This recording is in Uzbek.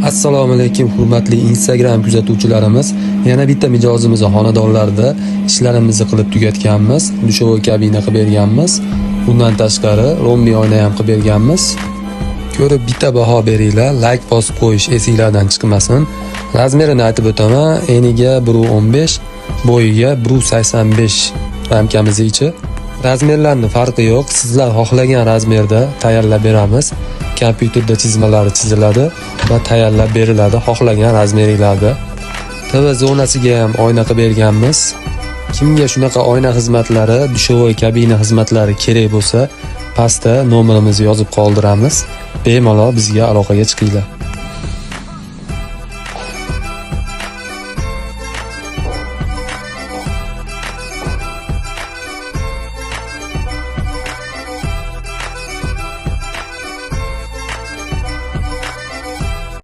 Assalomu alaykum hurmatli Instagram kuzatuvchilarimiz. Yana bitta mijozimizni xonadonlarda ishlarimizni qilib tugatganmiz. Dushovoy kabina qilib berganmiz. Bundan tashqari rombi oyna ham qilib berganmiz. Ko'rib bitta baho beringlar, like bosib qo'yish esinglardan chiqmasin. Razmerini aytib o'taman. Eniga 1.15, bo'yiga 1.85 ramkamizgacha. Razmerlarning farqi yo'q. Sizlar xohlagan razmerda tayyorlab beramiz. Kompyuterda chizmalari chiziladi va tayyorlab beriladi xohlagan razmeringlarda. TV zonasiga ham oyna qilib berganmiz. Kimga shunaqa oyna xizmatlari, dushovoy kabina xizmatlari kerak bo'lsa, pastda nomerimizni yozib qoldiramiz. Bemalol bizga aloqaga chiqinglar.